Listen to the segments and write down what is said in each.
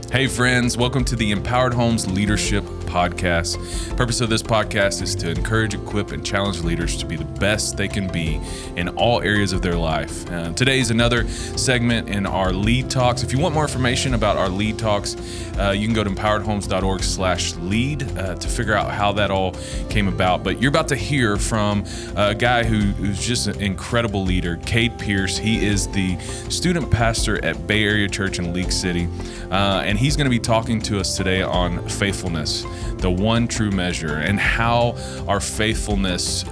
Hey friends, welcome to the Empowered Homes Leadership Podcast. The purpose of this podcast is to encourage, equip, and challenge leaders to be the best they can be in all areas of their life. Today is another segment in our LEADTalks. If you want more information about our LEADTalks, you can go to empoweredhomes.org/lead to figure out how that all came about. But you're about to hear from a guy who's just an incredible leader, Kade Pierce. He is the student pastor at Bay Area Church in League City. And he's going to be talking to us today on faithfulness, the one true measure, and how our faithfulness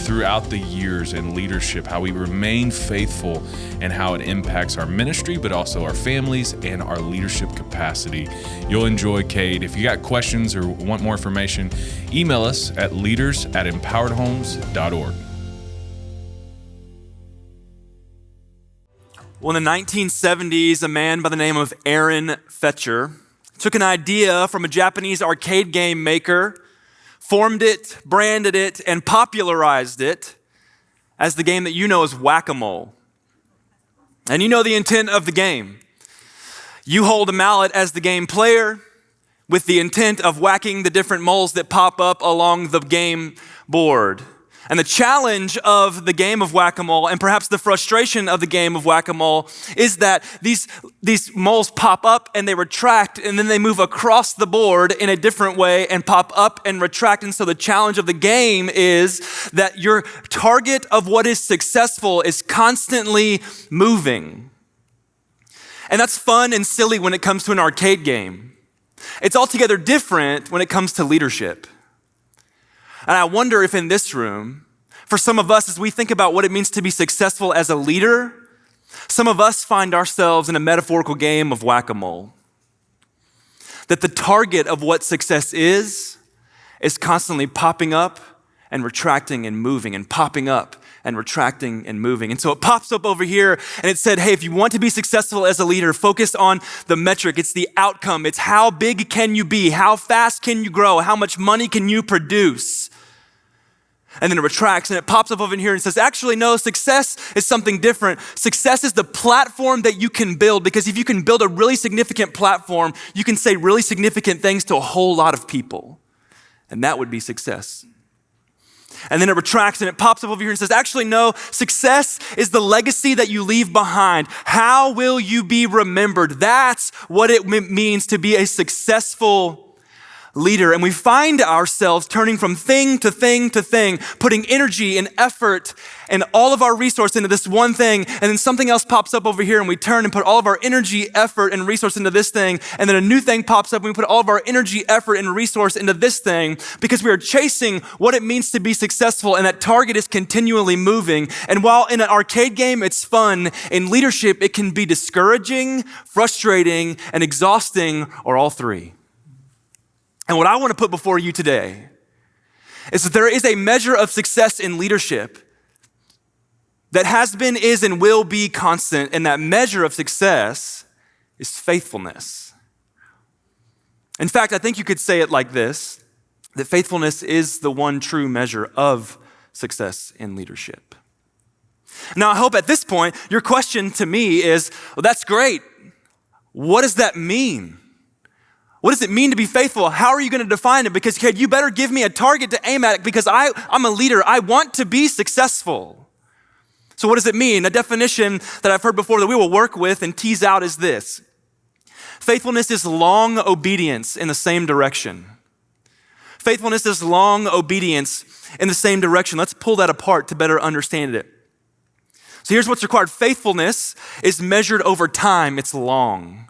throughout the years in leadership, how we remain faithful and how it impacts our ministry, but also our families and our leadership capacity. You'll enjoy Kade. If you got questions or want more information, email us at leaders@empoweredhomes.org. Well, in the 1970s, a man by the name of Aaron Fetcher took an idea from a Japanese arcade game maker, formed it, branded it, and popularized it as the game that you know as WhackAMole. And you know the intent of the game. You hold a mallet as the game player with the intent of whacking the different moles that pop up along the game board. And the challenge of the game of Whack-A-Mole, and perhaps the frustration of the game of Whack-A-Mole, is that these moles pop up and they retract, and then they move across the board in a different way and pop up and retract. And so the challenge of the game is that your target of what is successful is constantly moving. And that's fun and silly when it comes to an arcade game. It's altogether different when it comes to leadership. And I wonder if in this room, for some of us, as we think about what it means to be successful as a leader, some of us find ourselves in a metaphorical game of whack-a-mole. That the target of what success is constantly popping up and retracting and moving, and popping up and retracting and moving. And so it pops up over here and it said, hey, if you want to be successful as a leader, focus on the metric. It's the outcome. It's how big can you be? How fast can you grow? How much money can you produce? And then it retracts and it pops up over here and says, actually, no, success is something different. Success is the platform that you can build, because if you can build a really significant platform, you can say really significant things to a whole lot of people. And that would be success. And then it retracts and it pops up over here and says, actually, no, success is the legacy that you leave behind. How will you be remembered? That's what it means to be a successful leader. And we find ourselves turning from thing to thing to thing, putting energy and effort and all of our resource into this one thing, and then something else pops up over here and we turn and put all of our energy, effort, and resource into this thing, and then a new thing pops up and we put all of our energy, effort, and resource into this thing, because we are chasing what it means to be successful, and that target is continually moving. And while in an arcade game it's fun, in leadership it can be discouraging, frustrating, and exhausting, or all three. And what I want to put before you today is that there is a measure of success in leadership that has been, is, and will be constant, and that measure of success is faithfulness. In fact, I think you could say it like this, that faithfulness is the one true measure of success in leadership. Now, I hope at this point, your question to me is, well, that's great. What does that mean? What does it mean to be faithful? How are you going to define it? Because, kid, you better give me a target to aim at, because I'm a leader. I want to be successful. So what does it mean? A definition that I've heard before that we will work with and tease out is this. Faithfulness is long obedience in the same direction. Faithfulness is long obedience in the same direction. Let's pull that apart to better understand it. So here's what's required. Faithfulness is measured over time. It's long.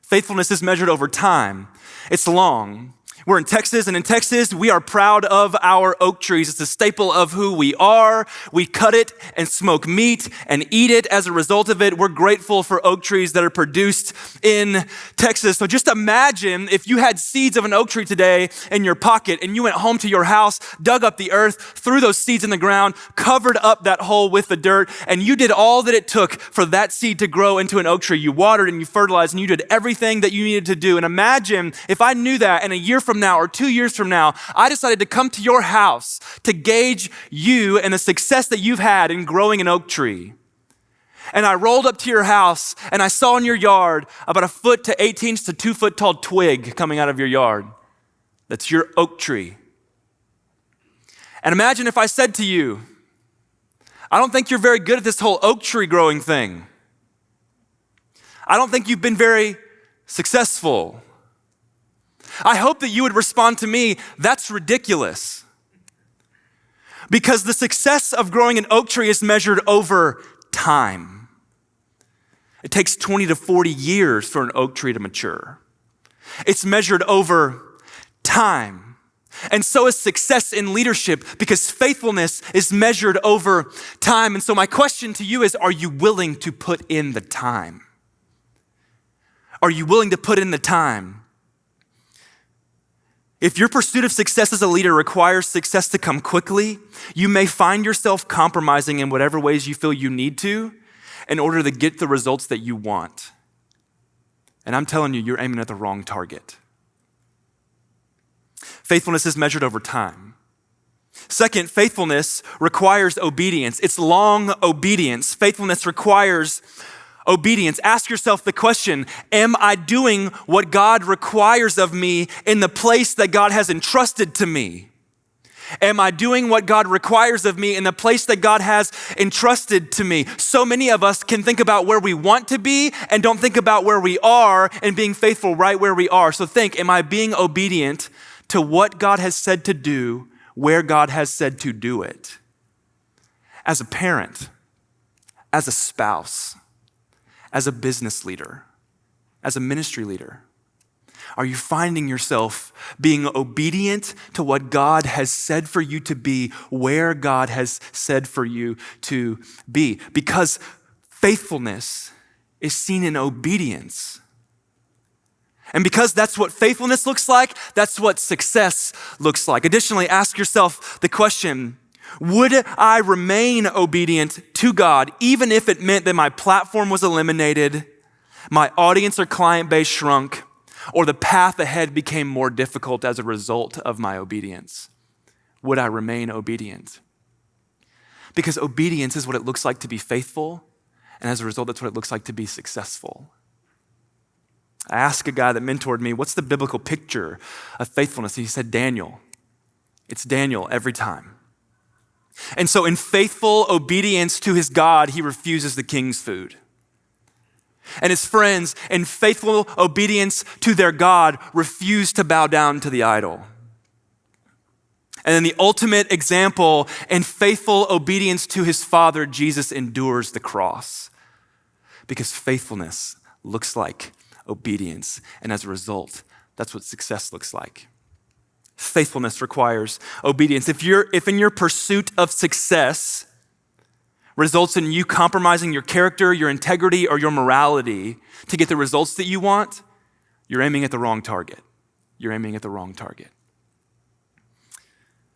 Faithfulness is measured over time. It's long. We're in Texas, and in Texas, we are proud of our oak trees. It's a staple of who we are. We cut it and smoke meat and eat it. As a result of it, we're grateful for oak trees that are produced in Texas. So just imagine if you had seeds of an oak tree today in your pocket, and you went home to your house, dug up the earth, threw those seeds in the ground, covered up that hole with the dirt, and you did all that it took for that seed to grow into an oak tree. You watered and you fertilized and you did everything that you needed to do. And imagine if I knew that, and a year from now or 2 years from now, I decided to come to your house to gauge you and the success that you've had in growing an oak tree. and I rolled up to your house and I saw in your yard about 1 foot to 18 to 2 foot tall twig coming out of your yard. That's your oak tree. And imagine if I said to you, I don't think you're very good at this whole oak tree growing thing. I don't think you've been very successful. I hope that you would respond to me, that's ridiculous. Because the success of growing an oak tree is measured over time. It takes 20 to 40 years for an oak tree to mature. It's measured over time. And so is success in leadership, because faithfulness is measured over time. And so my question to you is, are you willing to put in the time? Are you willing to put in the time? If your pursuit of success as a leader requires success to come quickly, you may find yourself compromising in whatever ways you feel you need to in order to get the results that you want. And I'm telling you, you're aiming at the wrong target. Faithfulness is measured over time. Second, faithfulness requires obedience. It's long obedience. Faithfulness requires obedience. Ask yourself the question, am I doing what God requires of me in the place that God has entrusted to me? Am I doing what God requires of me in the place that God has entrusted to me? So many of us can think about where we want to be and don't think about where we are and being faithful right where we are. So think, am I being obedient to what God has said to do, where God has said to do it? As a parent, as a spouse, as a business leader, as a ministry leader, are you finding yourself being obedient to what God has said for you to be, where God has said for you to be? Because faithfulness is seen in obedience. And because that's what faithfulness looks like, that's what success looks like. Additionally, ask yourself the question, would I remain obedient to God even if it meant that my platform was eliminated, my audience or client base shrunk, or the path ahead became more difficult as a result of my obedience? Would I remain obedient? Because obedience is what it looks like to be faithful, and as a result, that's what it looks like to be successful. I asked a guy that mentored me, what's the biblical picture of faithfulness? And he said, Daniel. It's Daniel every time. And so in faithful obedience to his God, he refuses the king's food. And his friends, in faithful obedience to their God, refuse to bow down to the idol. And then the ultimate example, in faithful obedience to his Father, Jesus endures the cross. Because faithfulness looks like obedience. And as a result, that's what success looks like. Faithfulness requires obedience. If in your pursuit of success results in you compromising your character, your integrity, or your morality to get the results that you want, you're aiming at the wrong target. You're aiming at the wrong target.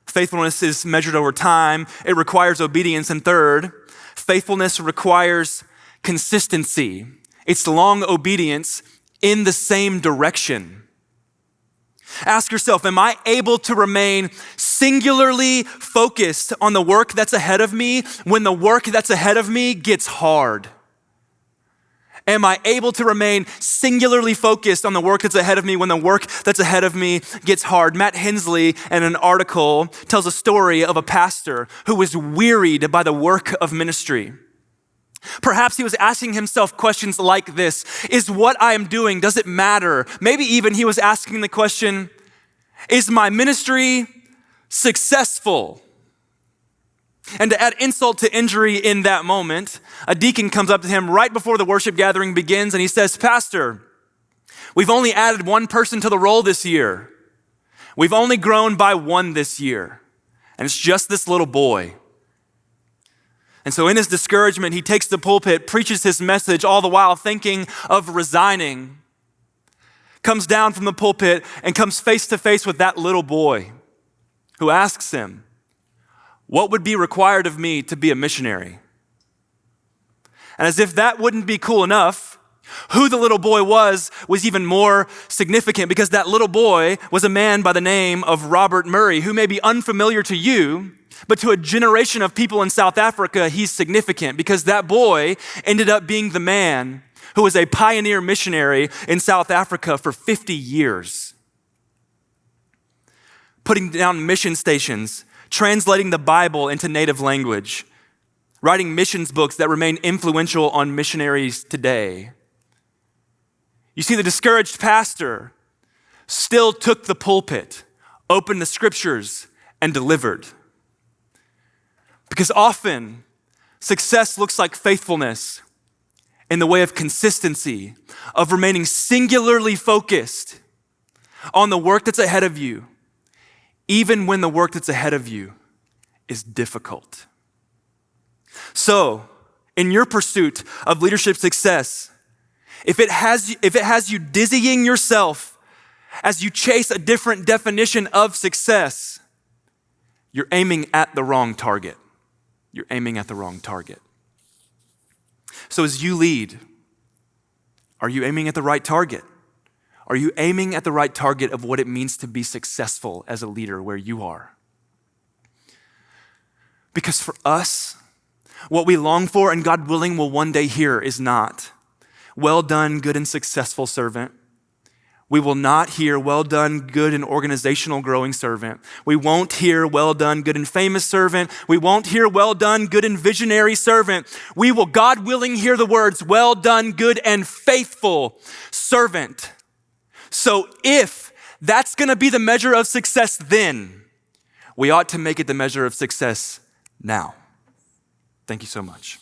Faithfulness is measured over time. It requires obedience. And third, faithfulness requires consistency. It's long obedience in the same direction. Ask yourself, am I able to remain singularly focused on the work that's ahead of me when the work that's ahead of me gets hard? Am I able to remain singularly focused on the work that's ahead of me when the work that's ahead of me gets hard? Matt Hensley, in an article, tells a story of a pastor who was wearied by the work of ministry. Perhaps he was asking himself questions like this: is what I am doing, does it matter? Maybe even he was asking the question, is my ministry successful? And to add insult to injury in that moment, a deacon comes up to him right before the worship gathering begins and he says, Pastor, we've only added one person to the roll this year. We've only grown by one this year. And it's just this little boy. And so in his discouragement, he takes the pulpit, preaches his message, all the while thinking of resigning, comes down from the pulpit and comes face to face with that little boy who asks him, what would be required of me to be a missionary? And as if that wouldn't be cool enough, who the little boy was even more significant, because that little boy was a man by the name of Robert Murray, who may be unfamiliar to you, But to a generation of people in South Africa, he's significant because that boy ended up being the man who was a pioneer missionary in South Africa for 50 years. Putting down mission stations, translating the Bible into native language, writing missions books that remain influential on missionaries today. You see, the discouraged pastor still took the pulpit, opened the scriptures, and delivered. Because often, success looks like faithfulness in the way of consistency, of remaining singularly focused on the work that's ahead of you, even when the work that's ahead of you is difficult. So, in your pursuit of leadership success, if it has you dizzying yourself as you chase a different definition of success, you're aiming at the wrong target. You're aiming at the wrong target. So as you lead, are you aiming at the right target? Are you aiming at the right target of what it means to be successful as a leader where you are? Because for us, what we long for and God willing will one day hear is not, well done, good and successful servant. We will not hear, well done, good and organizational growing servant. We won't hear, well done, good and famous servant. We won't hear, well done, good and visionary servant. We will, God willing, hear the words, well done, good and faithful servant. So if that's gonna be the measure of success then, we ought to make it the measure of success now. Thank you so much.